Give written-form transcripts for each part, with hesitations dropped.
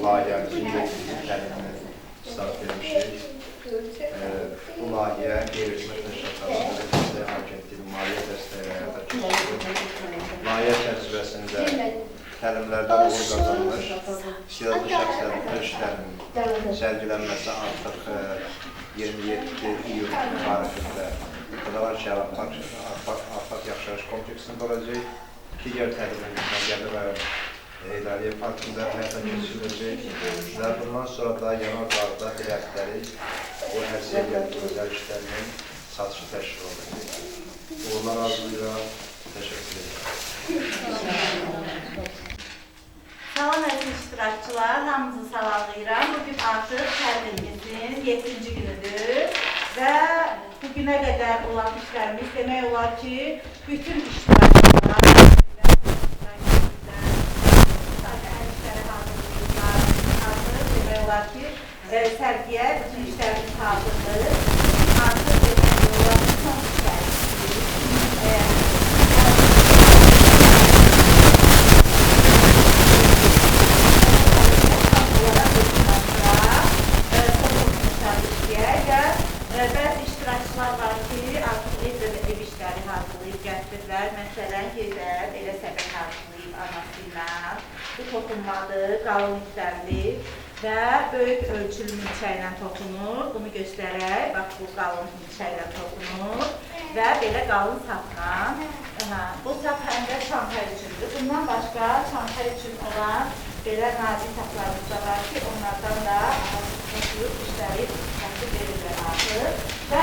layihəmizin 7-ci tədbirini start vermişik. Bu layihə qeyri-hükümət təşkilatlarının dəstəyi agentliyi maliyyə dəstəyi həyata keçirildi. Layihə çərçivəsində təlimlərdə uğur qazanmış istedadlı şəxslərin öz işlərinin sərgilənməsi artıq 27 iyul tarixində Xıdalar şəhər Afaq Yaxşarış kompleksində olacaq. Digər tədbirlər Gəlir rayon İdariyə Parkında həyata keçiriləcək və bundan sonra da yanardağda bir həftəlik bu həziyyət özəl işlərinin satışı təşkil olunacaq. Uğurlar arzulayıram. Təşəkkür edirəm. Salam əziz iştirakçılar, hamınızı salamlayıram. Bugün artıq tədbirimizin 7-ci günüdür və bugünə qədər olan işlərimiz demək olar ki, bütün iştirakçılar sərgiyə bütün işlərimiz hazırdır. Artıq demək olar ki, son işlərimiz. Bəzi iştirakçılar var ki, artıq ev işləri hazırlayıb gətirirlər. Məsələn, Gedər elə səbət hazırlayıb anası ilə. Bu toxunmadır, qalın iplərli və böyük ölçülü milçə ilə toxunur. Bunu göstərək. Bax, bu qalın milçə ilə toxunur və belə qalın sapla. Bu sap həm də çanta üçündür. Bundan başqa çanta üçün olan belə nazik saplarımız da var ki, onlardan da toxuyub işləri təşkil verirlər artıq. Və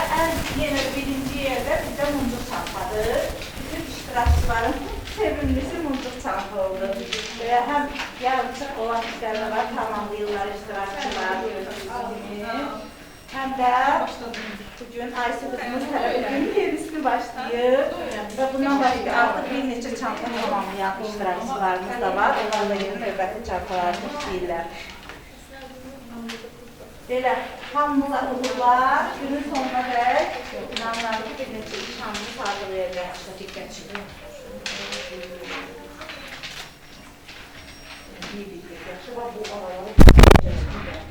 yenə birinci yerdə bizdə muncuq çantadır. Bütün iştirakçıların sevimlisi muncuq çanta oldu. Həm yarımçıq olan işlərdə var, tamamlayırlar iştirakçılar, həm də bugün Ayşə qızımız tərəfindən yenisini başlayıb və bundan başqa artıq bir neçə çanta tamamlayan iştirakçılarımız da var. Onlar da yeni növbəti çantalarını işləyirlər. Belə, hamımıza uğurlar, günün sonuna dək inanıram ki, bir neçə iş hamımız hazırlayacaq. Diqqətçilik. Yaxşı, bu araları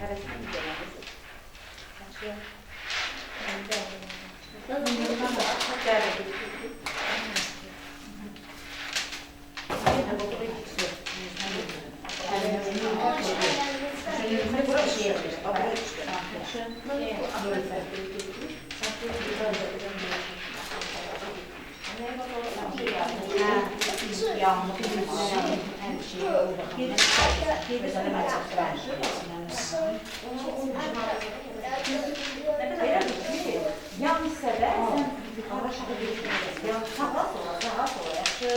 hərəkət edəməlidir. Yan hissədə yuxarı aşağı bir sağa sola, sağa sola yaxşı.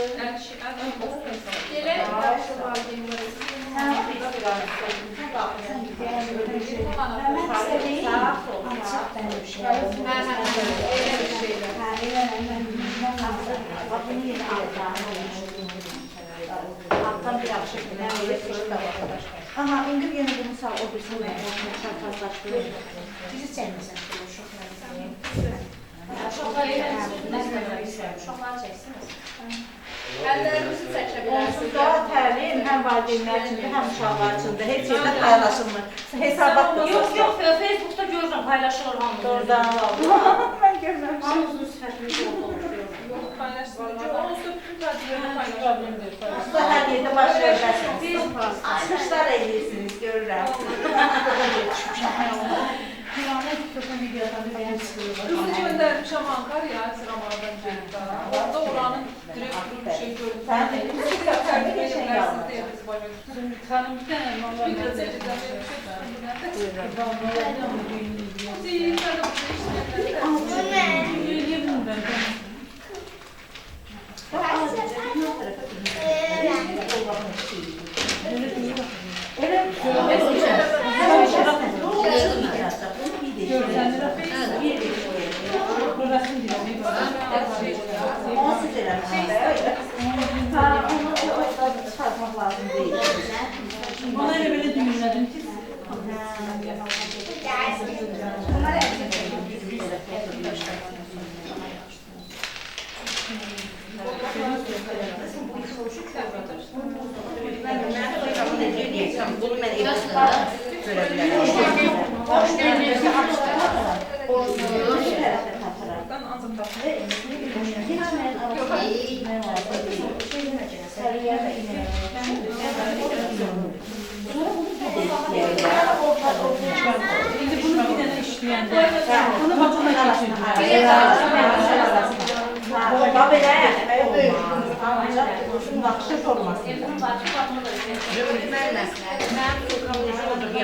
Elə yaxşı var deyilməli. Sən bir alttan bir akşam aha, indi yenə bunu sağ o bir sonra şartlaşdırır. Bizi çəkməsən. Şoxları çəksiniz. Əllərimizi çəkə bilərsiniz. Onsuz da təlim həm valideynlər üçündür, həm uşaqlar üçündür. Heç yerdə paylaşılmır. Hesabatda Yox, Facebookda görürəm, paylaşılır hamı. Doğrudan. Mən görməmişim. Hamısının sifətini yoxdur. Yox, paylaşsınlar. Onsuz bütün təcrübəni paylaşabilir. Onsuz da hər yerdə baş verəsiniz. Çıxışlar edirsiniz, görürəm. Mikrofon videodan bir beğen çıkıyor. Kızı göndermişəm Ankara'ya, Sıramadan Ceyda. Orada oranın direktörü bir şey görüntü. Sen de bir şey yapsan bir şey yapmaz. Tanım bir tane normal. Bir de Ceyda bir şey bu değil, ben de bu şey Ona öyle böyle düğümledim ki. Ben necə eləyəcəm? Bunu mən evdə görə bilərəm. Ben ancak da. İndi bunu bir dənə işləyəndə, bunu batına keçirdilər. Belə ancaq uzun vaxtı olmaz.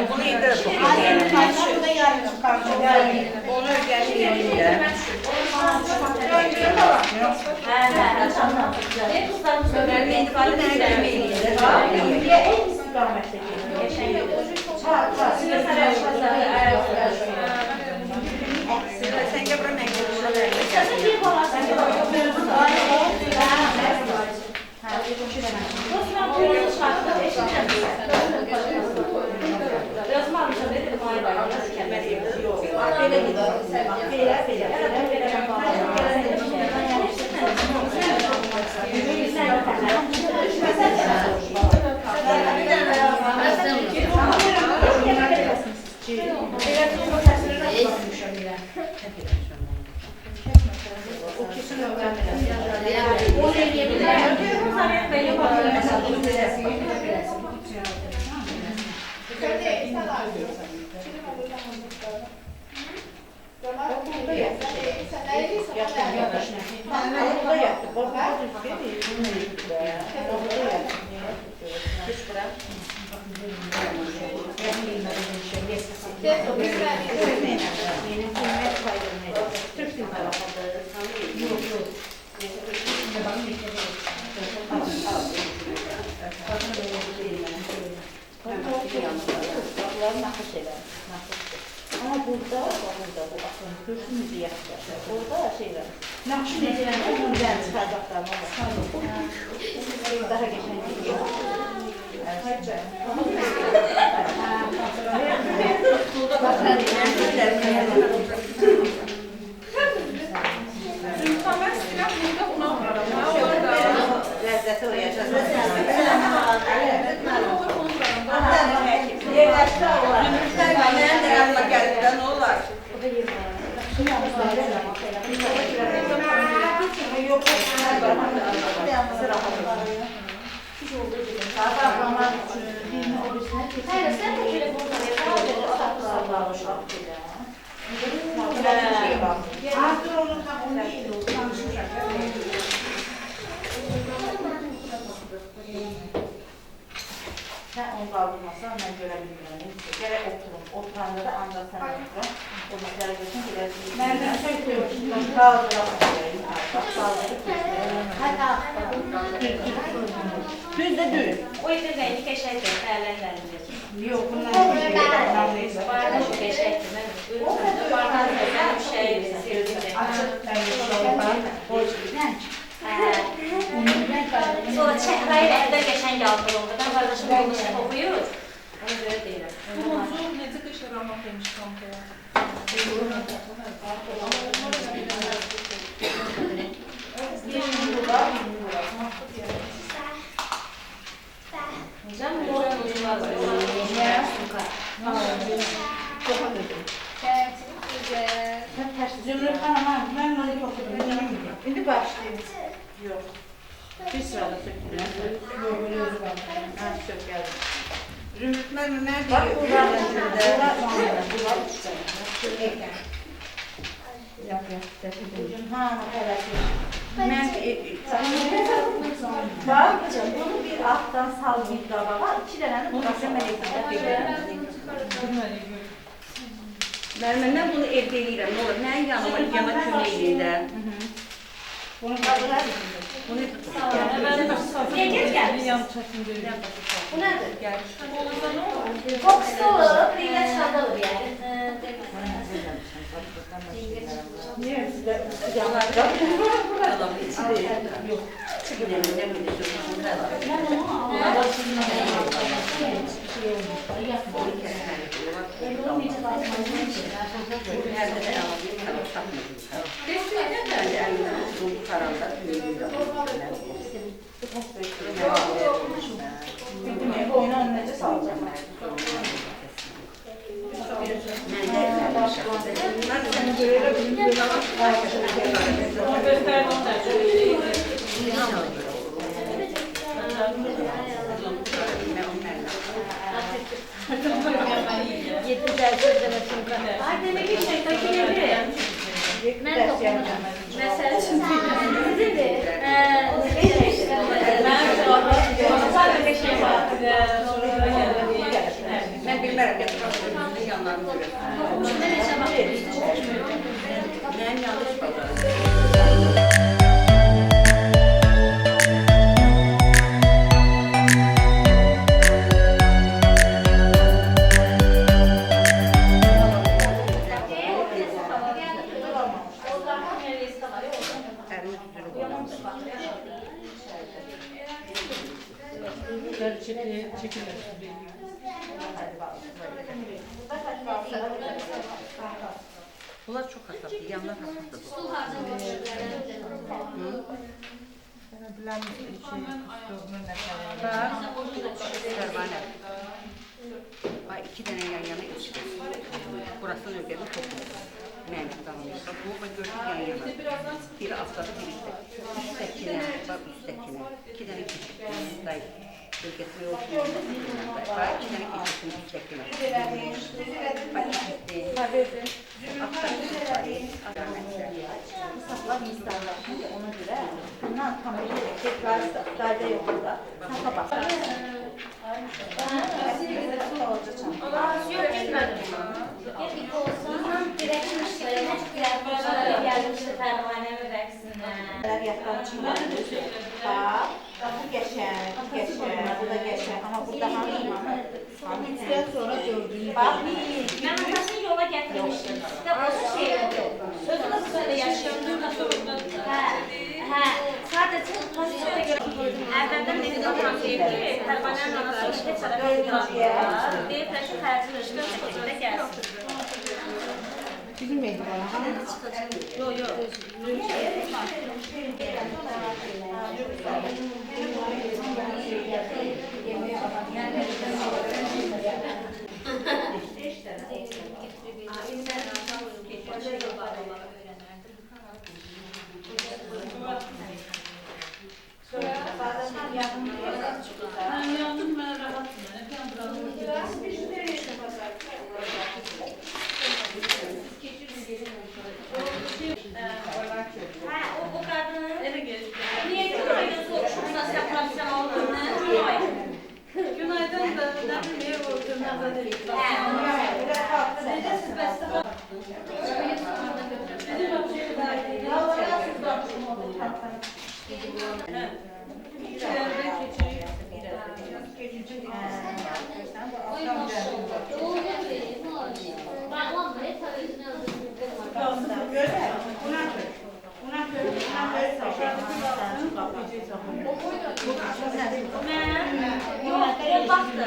Bunu evdə də toxuyacaq. Onu öyrənir. Sen de bura Ama burada bu bakın kürsümüzü yapacağız. Burada şeyler. Nakşı necələr buradan çıxacaqlar olur. Daha geçen gidiyor. Lezzeti uyacağız. Ne olar? Hayır, sen de şöyle Sen onu kaldırmasan ben görebilmiyorum. Gerek oturum. Oturanda da ancak sen oturun. O mesela geçin gidersin. Nereden çekiyorsun? Kaldıralım. Düz de düz. o evde rengi keşfettim, değerlendirecek. Yok bunlar bir şey yok. Bardak şu keşfettim, evet. Bardak bir şey sevdiğim. Sonra çehrayı evde geçen geldi oldu. Ben kardeşim konuşup okuyor. Ona göre değil. Kuluncu necə qışıramaq demiş kampaya. Can bu oyuncular var. Zümrüt Hanım, ben bunu okudum. Şimdi başlayayım. Yok. Bir sırada sökülür. Ha, sök geldi. Zümrüt Hanım nerede? Bak buradan Bak, bunu bir alttan sal bir tabağa, iki tane burası melekte bekliyorum. Mən bunu evdə eləyirəm, nə olur? Mənim yanıma kömək eləyin də. Bunu kaldırar. Bunu Bu nedir? Çok kısa olur, bir ilaç kalır yani. Niye? Yok. Oyunu önüne Çekilmez. Bunlar çok hassasdır, yanlar hassasdır. Stul harda Pervane. Ay, 2 tane yan yana geçti. Burası ödedi çok iyi. Mənim tanımıysa bu ve gördük yan yana. Biri aşağıda, biri üstte. Üsttekine, bak üsttekine. 2 tane geçti. Bölgesine olsun. Bak 2 tane geçti üsttekine. Bak gitti. Hesaplar insanlar. Şimdi ona göre bundan tam tekrar qayda yoxdur. Sapa bax. Yok gitmedim. Gittik olsun. Direkt gelmişti pervanemi rəqsindən. Yatdan çıxmamış. Bax, bu qəşəng, bu da qəşəng. Amma burada hanı imanı? Hamıdan sonra gördüyünü. Bax, Mən atasını yola gətirmişdim. İşte o şey oldu. Özünüz böyle yaşayandığına sorumlu. Hə, sadəcə pozisyona görə əvvəldən dedi baxan deyib ki, pervanənin anası heç ara qalmıyor. Deyiblər ki, xərcin üstünə şəkildə gəlsin. Bizim mehdivan. Yok yok. Yandım ben rahatım. Ha, o kadın niye günaydın soruşursa saklamışsan olduğunu? Günaydın da niye vurdun nazar edip O baktı.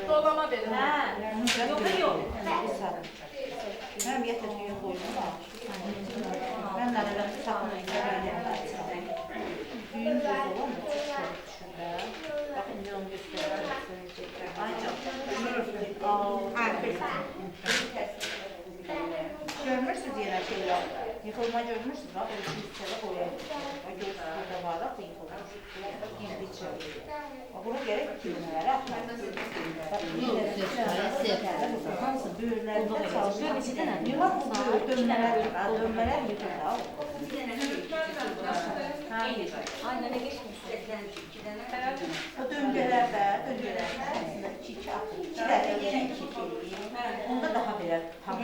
Dolama verin. Yok yok. Mən gətirdiyi qoyma bax. Mən də belə saxlayın gəlirəm. Düyün göz olan da çox şurada. Baxın nə onu göstərirəm. Görmürsünüz yenə şeylər. Yıxılma görmürsünüz bax, o hissədə qoyalım. O göz burada var da yıxılmış. Gizli içəri. Buna gərək düyünləri atmaq. Hamısı böyürlərdə çalışır. Yılan bu dönmələr yıxılır. Aynen geçmiş. O döngələrdə əslində 2 atır. 2 dəfə yenə 2 onda daha belə tam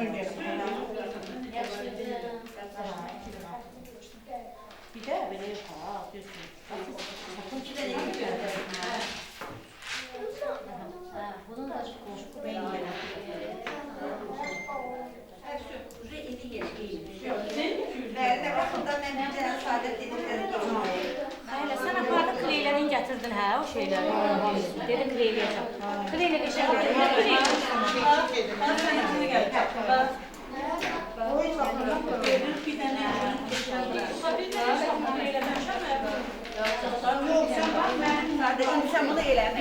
bir də belə yox ha, düzdür. Bakın 2 dənə Bunun da çok hoş. Hayla sen apardı kreylerin getirdin ha o şeyleri. Dedi kreyleyeceğim. Kreyle bir şey var. Sen bunu eyle.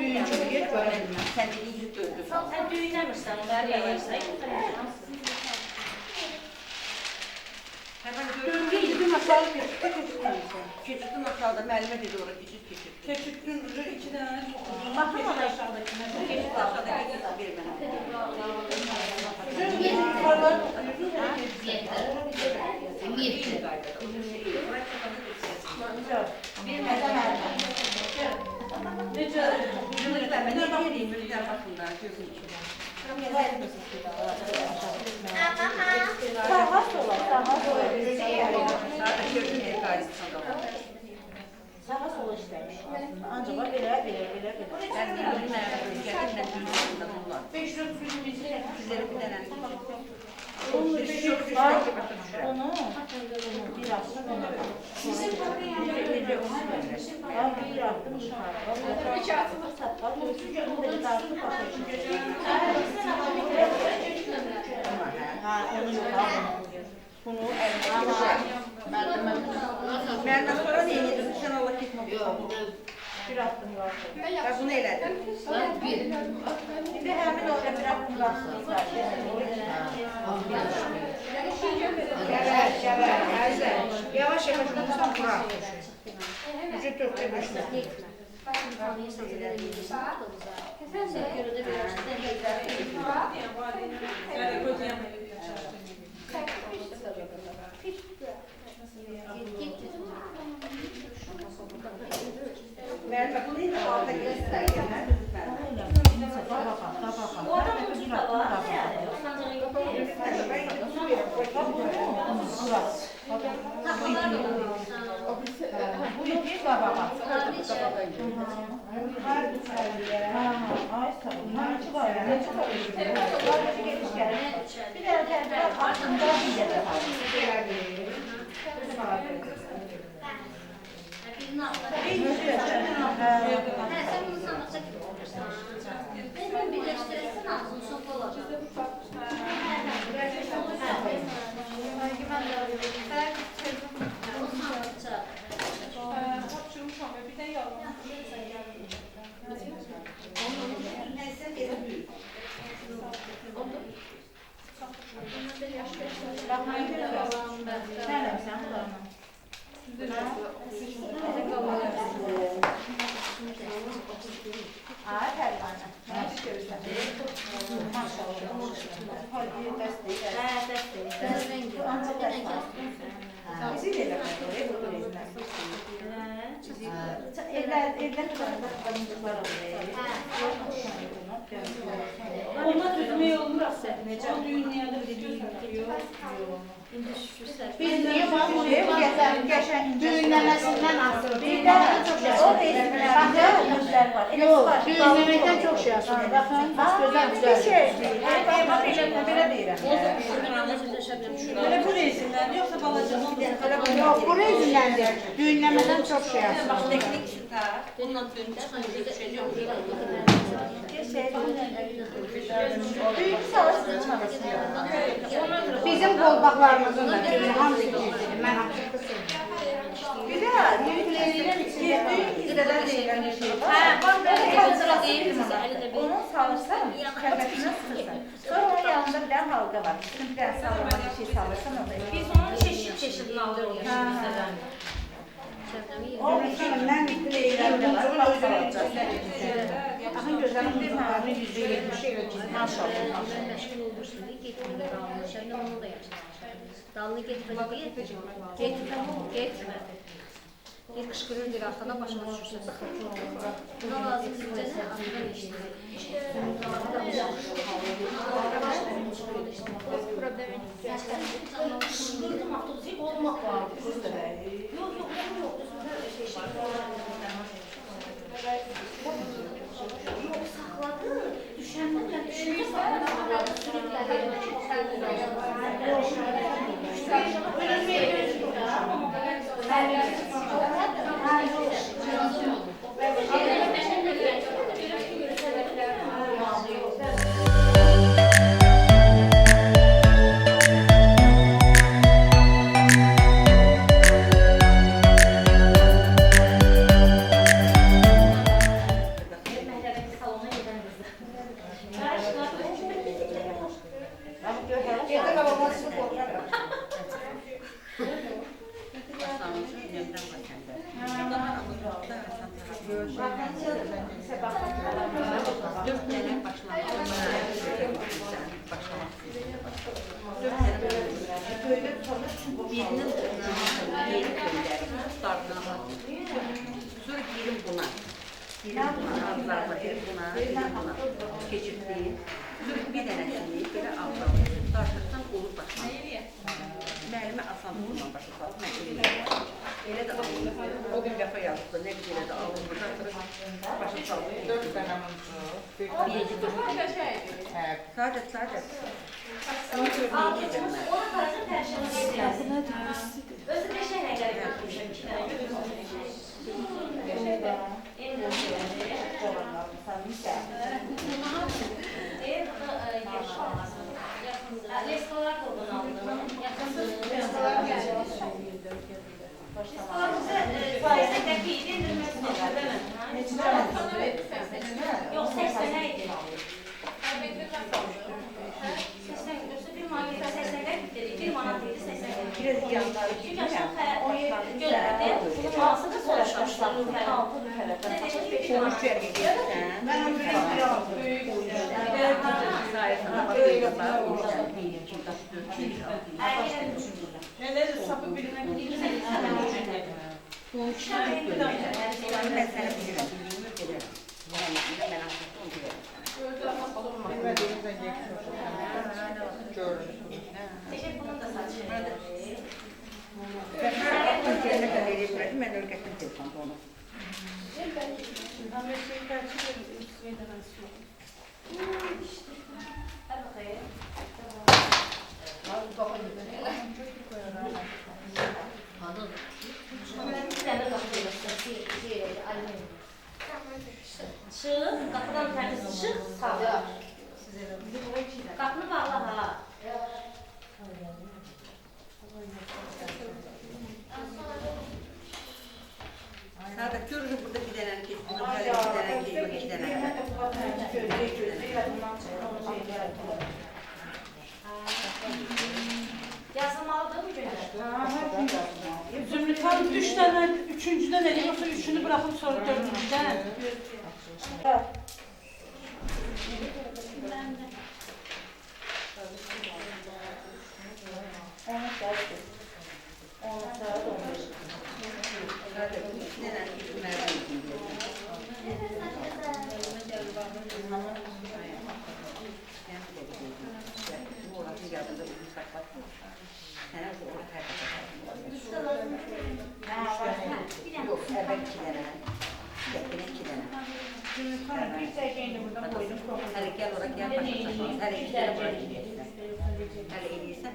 Büyüncü bir görünmez. Sen de iyi döndün. Sen düğünlemişsen onları yayarsan. Keçidin aşağı keçidin aşağıda müəllime dedi oraya keçid keçid. Keçidin ucu 2 tane Baxın aşağıdakine. Keçid aşağıda keçid bir mənə. Necə? Müridlər, mən nə deyim, müridlər baxımda, gözüm üçün. Sağa sola. Zaten gördüm diye karşısında var. Sağa sola işləmiş. Ancaq belə. Ben bilmem, kendimle düzgünde bunlar. 5 lira suyumuz var. Sizlere bir denen. Onu bir Çok güzel. onu bir Bunu Benden sonra ne yedim? Sen Allah gitme. Bir attım qalsın. Ben bunu elədim. Bir də həmin o bir attım qalsın. Yavaş yavaş olursan kurar. Ücret dörtte beşte. Ben bunu yine alta göstereyim. O adam ucuz da var yani. Takmalar da olur. Bu yok bir qabağa. Ay sağ ol. Marçı var. Ne çıkar? Geliş gəlir. Bir də tərəfə altında bir də var. Sen bunu sanatça gibi olursan. Ben birleştirirsin ağzını sopa olacak. O sanatça. Tapşırmışam ya, bir de yalan. Baxmayın görürsən. Sənəm sən bularla. Ay Pərvanə. Nə görürsən? Maşallah. Hadi dəstək. Hə, dəstək. Ancaq dəstək. Bizi də eləmədi, bu turizmlər. Evdən qazandıqlar oluyor. Ona düzmeyi olmur aslında. O düğünlerde bir düğün yapıyor. Biz niyə baxmırıq? Düğünləməsindən asılı. Bir də o resimlər var. Yox, düğünləməkdən çox şey asılı. Baxın, gözəl güzel. Belə deyirəm. Böyle bu resimler yoksa balacanın Yox, bu resimlərdir. Düğünləmədən çox şey asılı. Teknik sütar. Bununla düğün Düğün çalışsın çalışsın. Bizim qolbaqlarımızın da düğünü hamısı gizlidir. Mən açıq söyləyirəm. Bir də düğünlərin içində düğün deyilən bir şey var. Onu salırsan, kəbətinə sıxırsan. Sonra onun yanında bir dənə halqa var. Üstünə bir dənə sallama bir şey salırsan, o da Biz onu çeşit alıyoruz. mən bütün eyləmdə var. Bax salacaq. Axın gözlərim bir mənim %70 ilə gizli. Maşallah. Məşğul olursun, getmir dalını. Şəbnəm onu da yaşayır. Dalını getmir diye. Getmir. Bir qışqırır bir arxana başına düşürsən. Buna lazım sizcəsə arxadan işləyir. Qışqırdım avtobusu olmaq var. Yox, saxladı. Düşəndə saxladı. Birinin yeri gönderim, dartına sonra girim buna. Girim buna, ağızlarına girim buna, keçirtdiyim. Sonra bir dənəsini belə ağızlarına dartıqdan olur başına. Müəllimə asanlıqla başa salıb, mən eləyəm. Elə də alınır. O gün dəfə yazdı, nə qədər elə də alınır. Başa salıb. 4 dənə mümkün. Ama qəşəngdir. Sadət. Onu görməyə gedirəm mən. Ona qarşı tərşəmə edirəm. Özü bir şey nə gəlib yapmışım. Restoran kurban aldım. Faizindeki idi, yok 80'e idi. 80 götürsün, bir manat 80'e dedi, bir manat idi 80'e. Çünkü aşağı gördü, bunun ağzını soruşmuşlar. Konuşuya gedirsən. Mən onu bilirəm. Neler sapı birine Ben səni bilirəm, bildiyimi bilirəm. Mən artıq onu bilirəm. Teşekkür bunun da saçı. Mən өлkəsini telefonu onu. Hadi bakayım. Çık, kapıdan tersi çık, sağ. Kapını bağla ha. Sadət görürüm burada bir dənəni keçdim, bir dənəni. Yazılmalıdır bu günler. Zümrüt Hanım 3 tane, üçüncüden eli yoksa üçünü bırakıp sonra dördüncüden. Zümrüt Hanım bir çəkəyini buradan koydum. Hələ gəl ora, gəl başa çatmaz. Hələ iki dənə bura gidirsən. Hələ eləyirsən.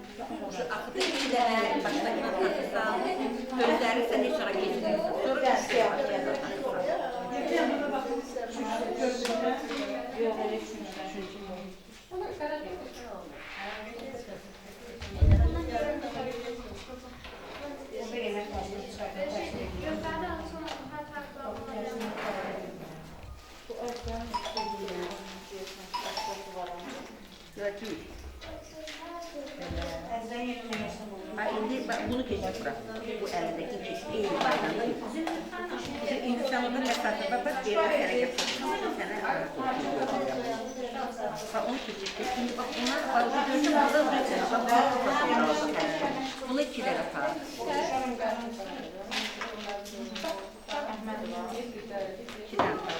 Şu axıda iki dənə başdakına takırsan, döndərirsən, heç ara keçirirsən. Sonra düşüyor başlayacaqsan. Bir burada bakın. Gördüğünde. Yok, öyle üçüncü. İndi bunu keçib bura. Bu əlindəki keçib eyni bayranda. Bizim insanlıqda məsafədə bax, yerdə sənə gətirir. Sənə ara qoyur. Onu keçib. Şimdi bax, bunlar arada görürsən, burada bax, bunu iki dənə apar. İki dənə apar.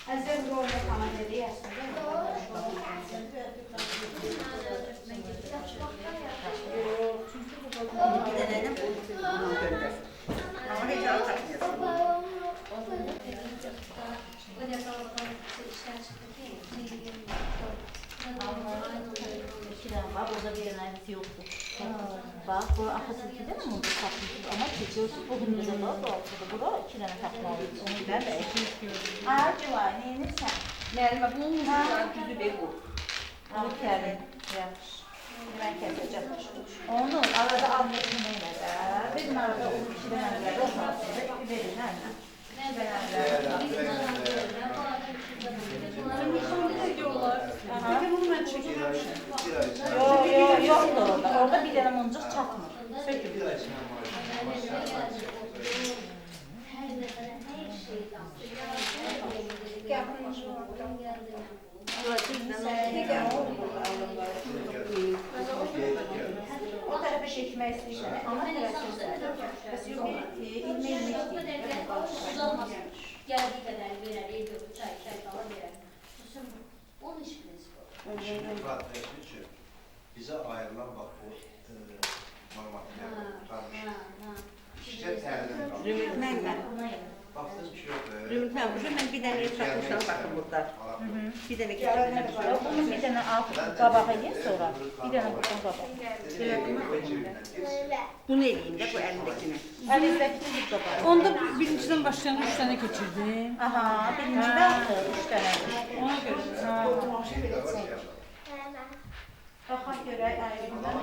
Əzəm orada falan dedi əslində. İki dənə bunu göndər. Amma heç ara tapmıyorsun. Bak orada bir enerjisi yoktu. Bak bu arkası iki tane mi oldu takmışız ama çekiyorsun bu hındı da var bu ortada. Bura iki tane takmalıyız. Onu ben de eşim istiyorum. Ağacı var neyinirsen. Müəllimə, bunun güzü bir bu. Onu kəlim. Yaxşı. Ben keseceğim. Onu arada anlayışını neyle de. Bizim arada o iki dönemler olmasın da verin hemen. Peki bunu ben çekeyim. Yoktu orada. Orada bir tane mıncık çatmır. Sökün. O tarafa çekmek istiyorsan ama Geldiği kadar verer, evde çay falan verer. Onun iş prensibi. Şimdi kardeşlik için bize ayrılan bak o normatifler tutarmış. İşte terden kalmış. Zümrüt, mən. Baktığım bir şey yok. Zümrüt Həmruşa mən bir dənə çatmışam baxın burada. Bir dənə keçirmişəm. Bunun bir dənə alt qabağı eləyir sonra. Bir dənə buradan qabağı. Bunu eləyim də bu əlindəkini. Əlizdəkini bir qabağı. Onda birinciden başlayan 3 tane keçirdim. Aha, birincidə altı, 3 dənə. Ona göre. Baxa görək ayırından.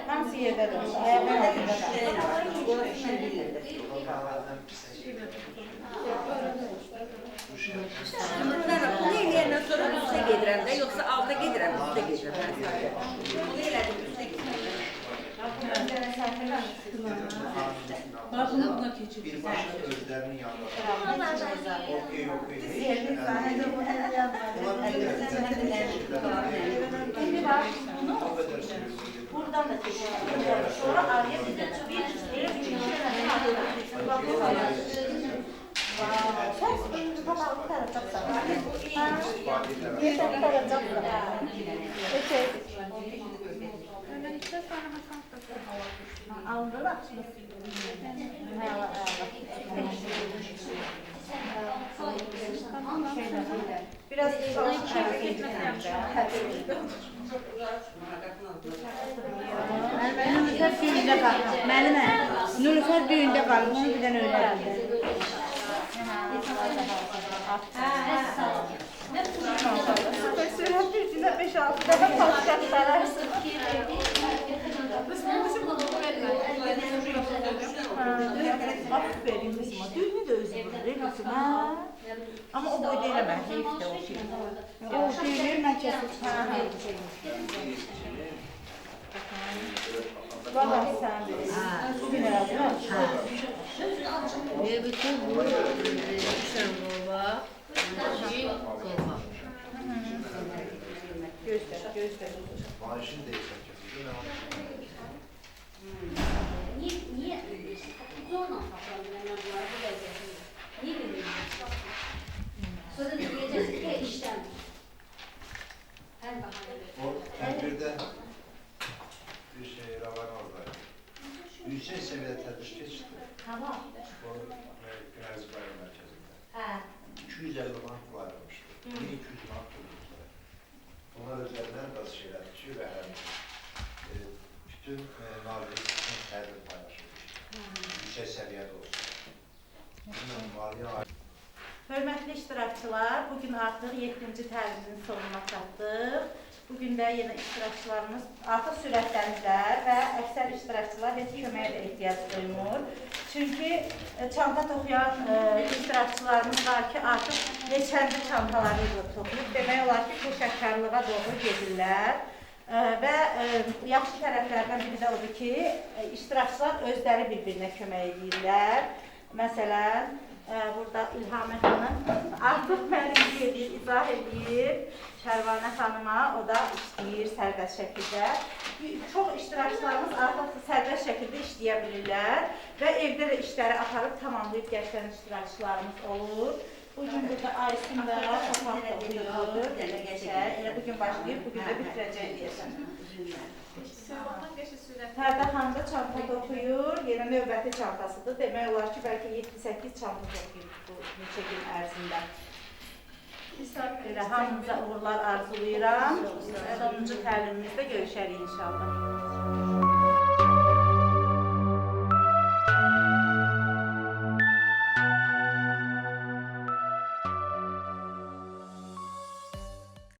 Hansı yerdə də olsa, ayağın altında da. Bunu eləyəndən sonra üstə gedirəm də, yoxsa alta gedirəm, üstə gedirəm. Bunu elədim, üstə gedirəm. Bak bunu buna keçirdim. Birbaşa özlərinin yanında. Okey. Şimdi bak bunu buradan da çekiyoruz. Sonra araya bir de bir Ses bunu kapalı tarafta. Bir tarafta. Okey. Aldılar. Biraz Nülüfer düğünde kaldı. Nülüfer düğünde kaldı. Onu bir tane öğrendi. Mesela bir içinde 5-6 tane patlayacak sararsın. Aferin bizim o. Düğünü de özü vurur değil misin? Ama o boyda eləmez. Heyif de o şey. O düğünü mən kesin. Valla sen bugün herhalde mi? Ve bütün bu işlem olma, Göster. Maaşın değişecek. niye zorla saklandılar bu lezzeti? Niye bilmiyorum? Sonra da diyeceksin ki işten. Her bahane. O tedbirde bir şey ravan orada. Yüksek seviyede tedbir geçti. Tamam. O Günerzi Bayram Merkezi'nde. Ha. 250 manat varmıştı. 1200 manat tutmuşlar. Onlar üzerinden bazı şeyler düşüyor ve hem bütün maliyetin tedbir paylaşılmış. Yüksek seviyede olsun. Bilmiyorum, maliye Hörmətli iştirakçılar, bugün artıq 7-ci təlimimizin sonuna çatdıq. Bugün də yenə iştirakçılarımız artıq sürətlənirlər və əksər iştirakçılar heç köməyə də ehtiyac duymur. Çünki çanta toxuyan iştirakçılarımız var ki, artıq neçənci çantaları toxuyub. Demək olar ki, peşəkarlığa doğru gedirlər. Və yaxşı tərəflərdən biri də odur ki, iştirakçılar özləri bir-birinə kömək edirlər. Məsələn, burada İlhamə xanım artıq müəllim edir, izah edir Şərvanə xanıma, o da işləyir sərbəst şəkildə. Çox iştirakçılarımız artıq sərbəst şəkildə işləyə bilirlər və evdə də işləri aparıb tamamlayıb gətirən iştirakçılarımız olur. Bugün burada Aysun da Şafaq oxuyur, elə bugün başlayıb, bugün də bitirəcək deyəsən. Pərdə xanım da çantada oxuyur, yenə növbəti çantasıdır. Demək olar ki, bəlkə 7-8 çanta oxuyur bu neçə gün ərzində. Elə hamınıza uğurlar arzulayıram. Sonuncu təlimimizdə görüşərik inşallah.